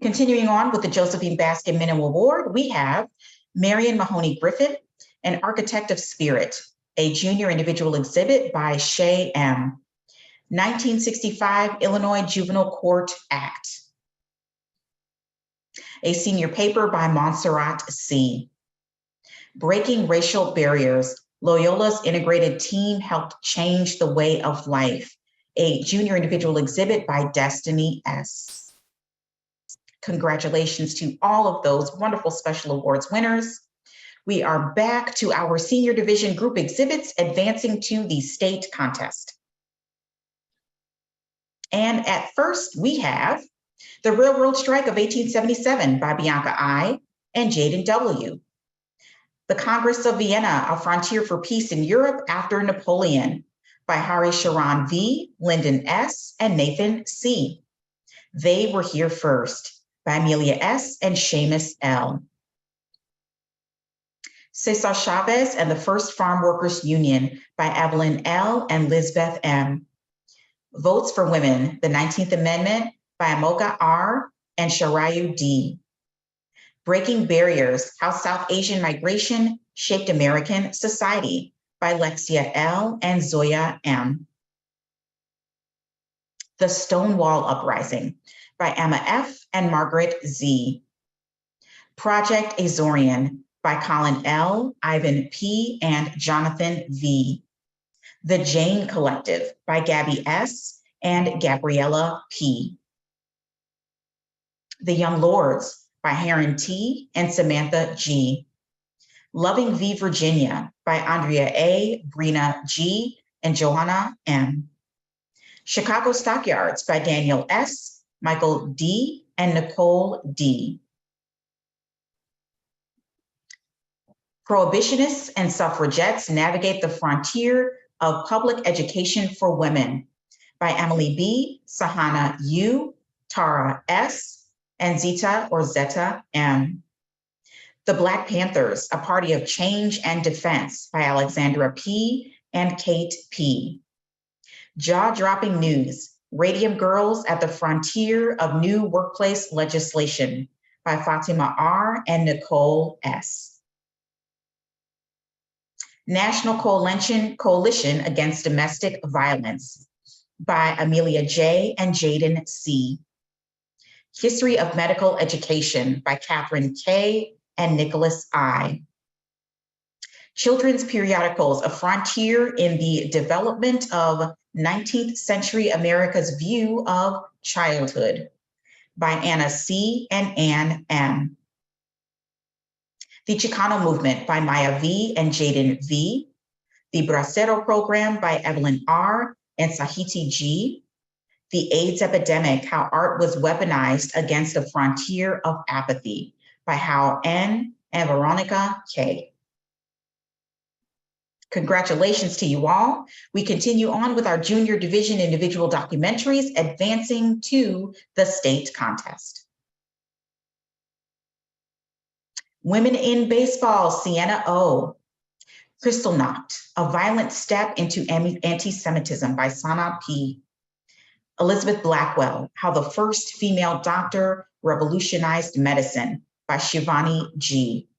Continuing on with the Josephine Baskin Minnow Award, we have Marion Mahoney Griffin, An Architect of Spirit, a junior individual exhibit by Shay M. 1965 Illinois Juvenile Court Act. A senior paper by Montserrat C. Breaking Racial Barriers, Loyola's Integrated Team Helped Change the Way of Life, a junior individual exhibit by Destiny S. Congratulations to all of those wonderful special awards winners. We are back to our senior division group exhibits advancing to the state contest. And at first we have The Railroad Strike of 1877 by Bianca I. and Jaden W. The Congress of Vienna, A Frontier for Peace in Europe After Napoleon by Hari Sharon V., Lyndon S., and Nathan C. They Were Here First by Amelia S. and Seamus L. Cesar Chavez and the First Farm Workers Union by Evelyn L. and Lisbeth M. Votes for Women, the 19th Amendment by Amoka R. and Sharayu D. Breaking Barriers, How South Asian Migration Shaped American Society by Lexia L. and Zoya M. The Stonewall Uprising by Emma F. and Margaret Z. Project Azorian by Colin L., Ivan P., and Jonathan V. The Jane Collective by Gabby S. and Gabriella P. The Young Lords by Heron T. and Samantha G. Loving V. Virginia by Andrea A., Brina G., and Johanna M. Chicago Stockyards by Daniel S., Michael D., and Nicole D. Prohibitionists and Suffragettes Navigate the Frontier of Public Education for Women by Emily B., Sahana U., Tara S., and Zeta M. The Black Panthers, A Party of Change and Defense by Alexandra P. and Kate P. Jaw-Dropping News, Radium Girls at the Frontier of New Workplace Legislation by Fatima R. and Nicole S. National Coalition Against Domestic Violence by Amelia J. and Jaden C. History of Medical Education by Catherine K. and Nicholas I. Children's Periodicals, A Frontier in the Development of 19th Century America's View of Childhood by Anna C. and Ann M. The Chicano Movement by Maya V. and Jaden V. The Bracero Program by Evelyn R. and Sahiti G. The AIDS Epidemic, How Art Was Weaponized Against a Frontier of Apathy by Hal N. and Veronica K. Congratulations to you all. We continue on with our Junior Division individual documentaries, advancing to the state contest. Women in Baseball, Sienna O. Crystal Knocked, A Violent Step into Anti-Semitism by Sana P. Elizabeth Blackwell, How the First Female Doctor Revolutionized Medicine by Shivani G.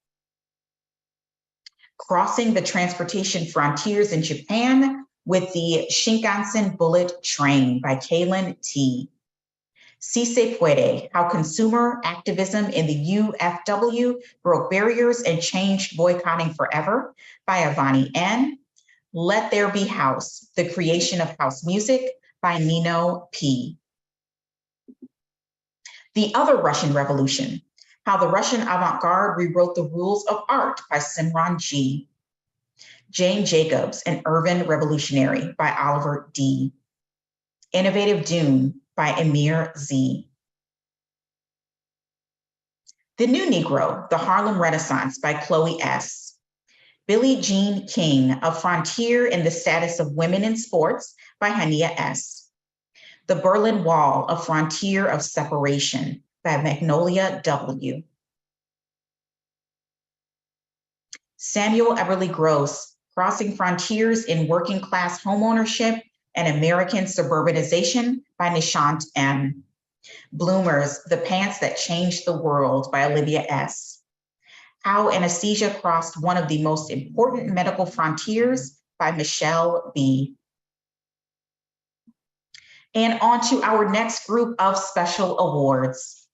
Crossing the Transportation Frontiers in Japan with the Shinkansen Bullet Train by Kaylin T. Si Se Puede, How Consumer Activism in the UFW Broke Barriers and Changed Boycotting Forever by Avani N. Let There Be House, The Creation of House Music by Nino P. The Other Russian Revolution, How the Russian Avant-Garde Rewrote the Rules of Art by Simran G. Jane Jacobs, An Urban Revolutionary by Oliver D. Innovative Dune by Emir Z. The New Negro, The Harlem Renaissance by Chloe S. Billie Jean King, A Frontier in the Status of Women in Sports by Hania S. The Berlin Wall, A Frontier of Separation by Magnolia W. Samuel Everly Gross, Crossing Frontiers in Working Class Homeownership and American Suburbanization by Nishant M. Bloomers, The Pants That Changed the World by Olivia S. How Anesthesia Crossed One of the Most Important Medical Frontiers by Michelle B. And on to our next group of special awards.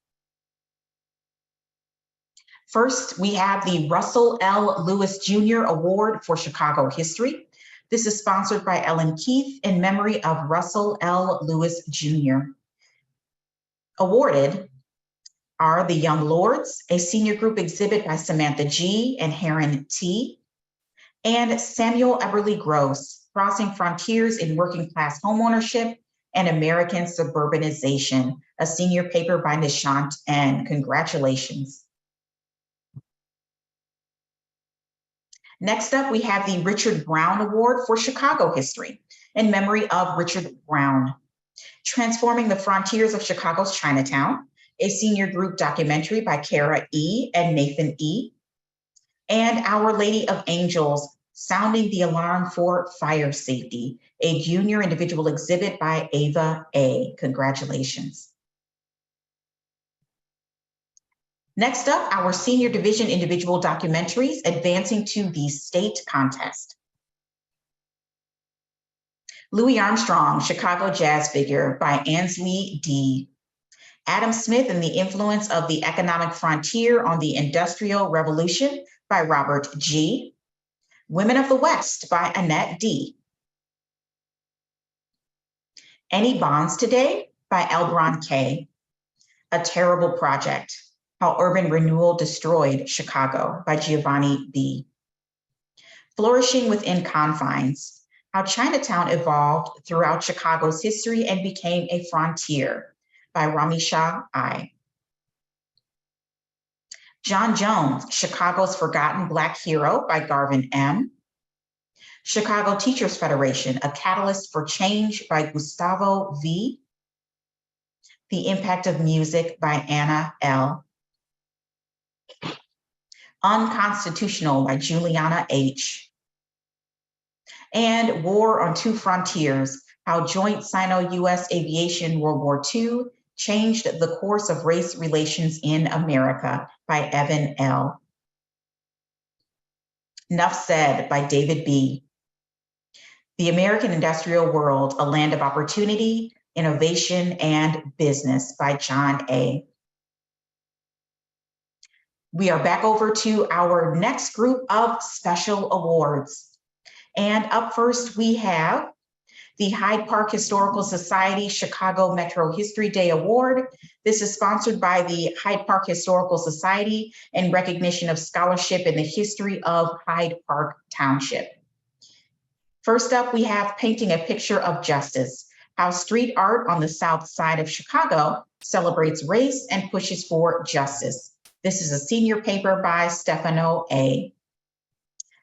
First, we have the Russell L. Lewis Jr. Award for Chicago History. This is sponsored by Ellen Keith in memory of Russell L. Lewis Jr. Awarded are The Young Lords, a senior group exhibit by Samantha G. and Heron T. And Samuel Everly Gross, Crossing Frontiers in Working Class Homeownership and American Suburbanization, a senior paper by Nishant N. Congratulations. Next up, we have the Richard Brown Award for Chicago History in memory of Richard Brown. Transforming the Frontiers of Chicago's Chinatown, a senior group documentary by Kara E. and Nathan E. And Our Lady of Angels, Sounding the Alarm for Fire Safety, a junior individual exhibit by Ava A. Congratulations. Next up, our senior division individual documentaries advancing to the state contest. Louis Armstrong, Chicago Jazz Figure by Ansley D. Adam Smith and the Influence of the Economic Frontier on the Industrial Revolution by Robert G. Women of the West by Annette D. Any Bonds Today by Elbron K. A Terrible Project, How Urban Renewal Destroyed Chicago by Giovanni B. Flourishing Within Confines, How Chinatown Evolved Throughout Chicago's History and Became a Frontier by Ramisha I. John Jones, Chicago's Forgotten Black Hero by Garvin M. Chicago Teachers Federation, A Catalyst for Change by Gustavo V. The Impact of Music by Anna L. Unconstitutional by Juliana H. And War on Two Frontiers, How Joint Sino-US Aviation World War II Changed the Course of Race Relations in America by Evan L. Enough Said by David B. The American Industrial World, A Land of Opportunity, Innovation, and Business by John A. We are back over to our next group of special awards. And up first, we have the Hyde Park Historical Society Chicago Metro History Day Award. This is sponsored by the Hyde Park Historical Society in recognition of scholarship in the history of Hyde Park Township. First up, we have Painting a Picture of Justice, how street art on the South Side of Chicago celebrates race and pushes for justice. This is a senior paper by Stefano A.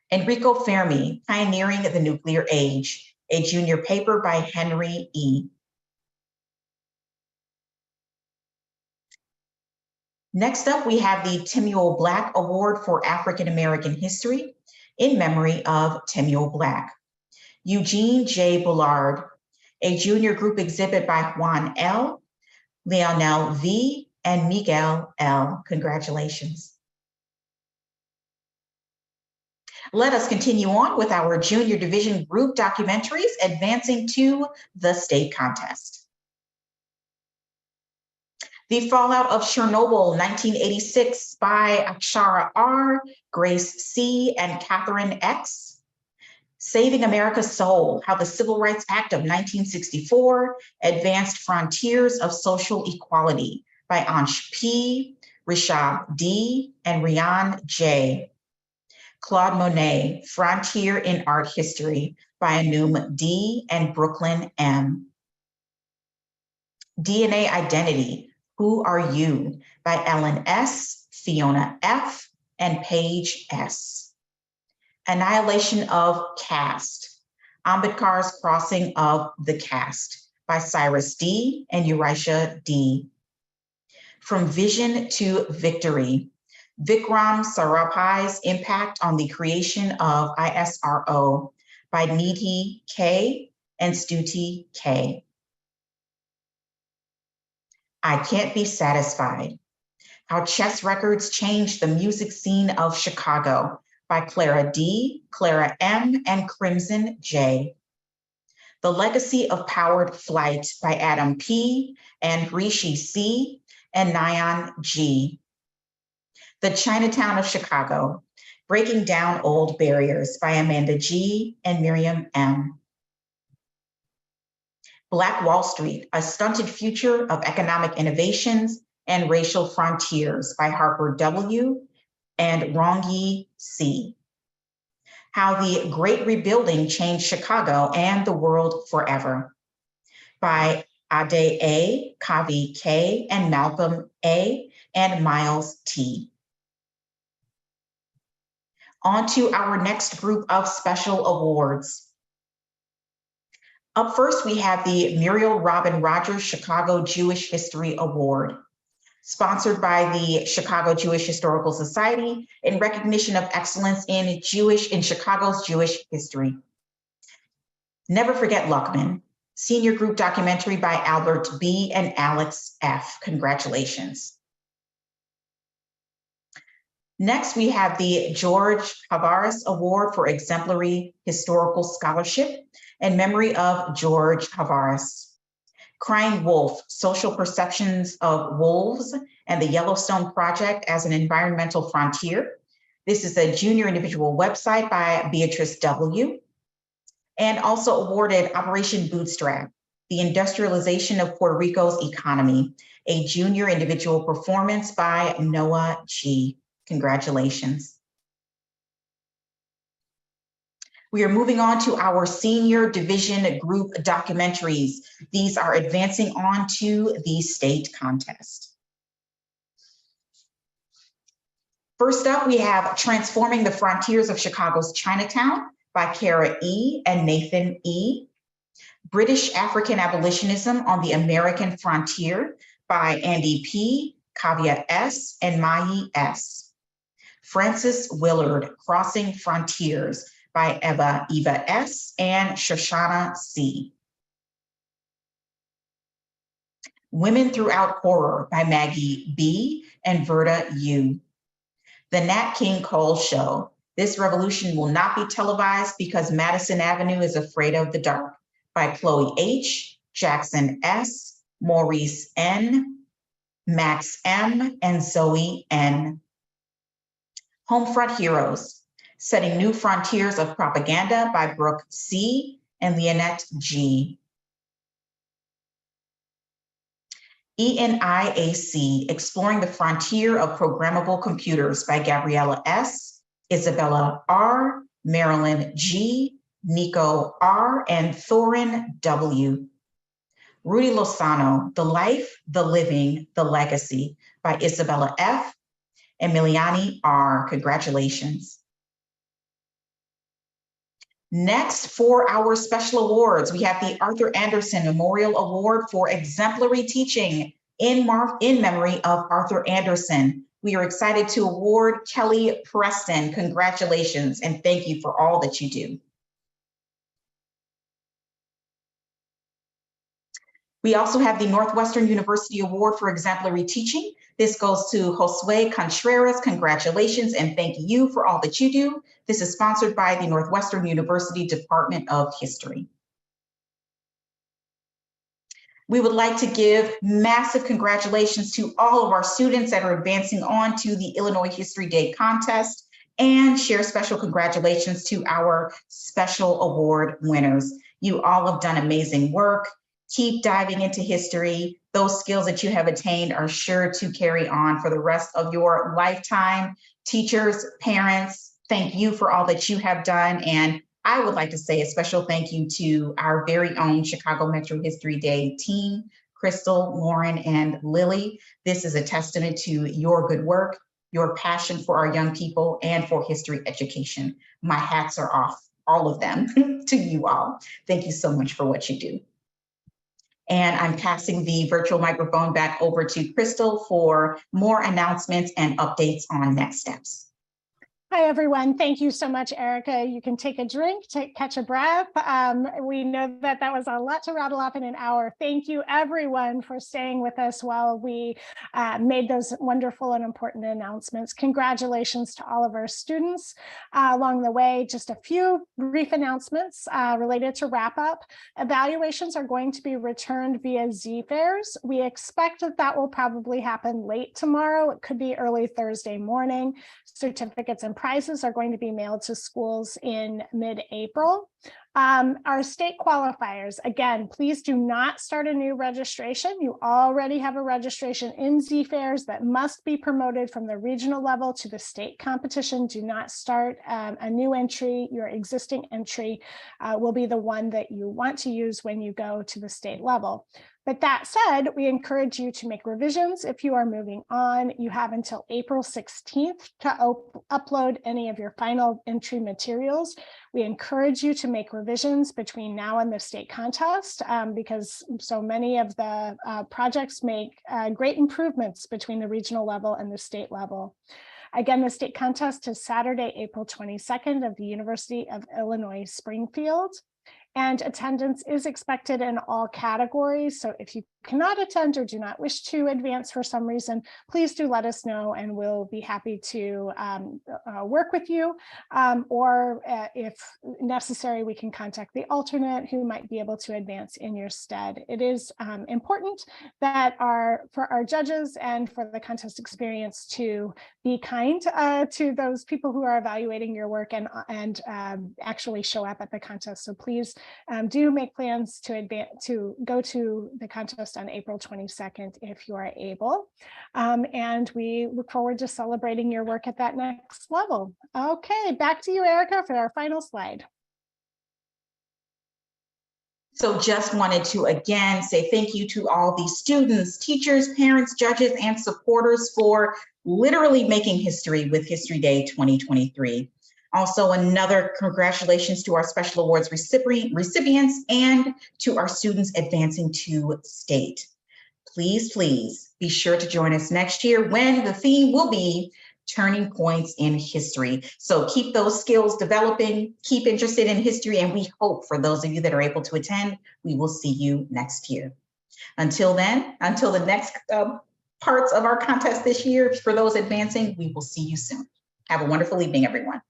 Enrico Fermi, Pioneering the Nuclear Age, a junior paper by Henry E. Next up, we have the Timuel Black Award for African American History in memory of Timuel Black. Eugene J. Bullard, a junior group exhibit by Juan L., Leonel V., and Miguel L. Congratulations. Let us continue on with our junior division group documentaries advancing to the state contest. The Fallout of Chernobyl, 1986 by Akshara R., Grace C., and Catherine X. Saving America's Soul, How the Civil Rights Act of 1964 Advanced Frontiers of Social Equality by Ansh P., Rishab D., and Rian J. Claude Monet, Frontier in Art History by Anum D. and Brooklyn M. DNA Identity, Who Are You by Ellen S., Fiona F., and Paige S. Annihilation of Caste, Ambedkar's Crossing of the Caste by Cyrus D. and Eurasia D. From Vision to Victory, Vikram Sarabhai's Impact on the Creation of ISRO by Nidhi K. and Stuti K. I Can't Be Satisfied, How Chess Records Changed the Music Scene of Chicago by Clara D., Clara M., and Crimson J. The Legacy of Powered Flight by Adam P. and Rishi C. and Nyan G. The Chinatown of Chicago, Breaking Down Old Barriers by Amanda G. and Miriam M. Black Wall Street, A Stunted Future of Economic Innovations and Racial Frontiers by Harper W. and Rongi C. How the Great Rebuilding Changed Chicago and the World Forever by Ade A., Kavi K., and Malcolm A., and Miles T. On to our next group of special awards. Up first, we have the Muriel Robin Rogers Chicago Jewish History Award, sponsored by the Chicago Jewish Historical Society in recognition of excellence in Chicago's Jewish history. Never Forget Luckman, senior group documentary by Albert B. and Alex F. Congratulations. Next, we have the George Havaris Award for Exemplary Historical Scholarship in memory of George Havaris. Crying Wolf, Social Perceptions of Wolves and the Yellowstone Project as an Environmental Frontier. This is a junior individual website by Beatrice W. And also awarded Operation Bootstrap, the Industrialization of Puerto Rico's Economy, a junior individual performance by Noah G. Congratulations. We are moving on to our senior division group documentaries. These are advancing on to the state contest. First up, we have Transforming the Frontiers of Chicago's Chinatown by Kara E. and Nathan E. British African Abolitionism on the American Frontier by Andy P., Kavya S., and Mai S. Francis Willard, Crossing Frontiers by Eva S. and Shoshana C. Women Throughout Horror by Maggie B. and Verda U. The Nat King Cole Show, This revolution will not be televised because Madison Avenue is afraid of the dark, by Chloe H., Jackson S., Maurice N., Max M., and Zoe N. Homefront Heroes, Setting New Frontiers of Propaganda by Brooke C. and Leonette G. ENIAC, Exploring the Frontier of Programmable Computers by Gabriella S., Isabella R., Marilyn G., Nico R., and Thorin W. Rudy Lozano, The Life, the Living, the Legacy by Isabella F. and Miliani R. Congratulations. Next, for our special awards, we have the Arthur Anderson Memorial Award for Exemplary Teaching in memory of Arthur Anderson. We are excited to award Kelly Preston. Congratulations, and thank you for all that you do. We also have the Northwestern University Award for Exemplary Teaching. This goes to Josue Contreras. Congratulations and thank you for all that you do. This is sponsored by the Northwestern University Department of History. We would like to give massive congratulations to all of our students that are advancing on to the Illinois History Day contest and share special congratulations to our special award winners. You all have done amazing work. Keep diving into history. Those skills that you have attained are sure to carry on for the rest of your lifetime. Teachers, parents, thank you for all that you have done. And I would like to say a special thank you to our very own Chicago Metro History Day team, Crystal, Lauren, and Lily. This is a testament to your good work, your passion for our young people, and for history education. My hats are off, all of them, to you all. Thank you so much for what you do. And I'm passing the virtual microphone back over to Crystal for more announcements and updates on next steps. Hi, everyone. Thank you so much, Erica. You can take a drink, catch a breath. We know that that was a lot to rattle off in an hour. Thank you, everyone, for staying with us while we made those wonderful and important announcements. Congratulations to all of our students along the way. Just a few brief announcements related to wrap up. Evaluations are going to be returned via ZFairs. We expect that that will probably happen late tomorrow. It could be early Thursday morning. Certificates and prizes are going to be mailed to schools in mid-April. Our state qualifiers, again, please do not start a new registration. You already have a registration in ZFairs that must be promoted from the regional level to the state competition. Do not start a new entry. Your existing entry will be the one that you want to use when you go to the state level. But that said, we encourage you to make revisions if you are moving on. You have until April 16th to upload any of your final entry materials. We encourage you to make revisions between now and the state contest because so many of the projects make great improvements between the regional level and the state level. Again, the state contest is Saturday, April 22nd of the University of Illinois, Springfield. And attendance is expected in all categories. So if you cannot attend or do not wish to advance for some reason, please do let us know and we'll be happy to work with you. Or if necessary, we can contact the alternate who might be able to advance in your stead. It is important that for our judges and for the contest experience to be kind to those people who are evaluating your work and actually show up at the contest. So please do make plans to go to the contest on April 22nd if you are able. And we look forward to celebrating your work at that next level. Okay, back to you, Erica, for our final slide. So just wanted to again say thank you to all the students, teachers, parents, judges, and supporters for literally making history with History Day 2023. Also, another congratulations to our special awards recipients and to our students advancing to state. Please, please be sure to join us next year when the theme will be Turning Points in History. So keep those skills developing, keep interested in history, and we hope for those of you that are able to attend, we will see you next year. Until then, until the next parts of our contest this year, for those advancing, we will see you soon. Have a wonderful evening, everyone.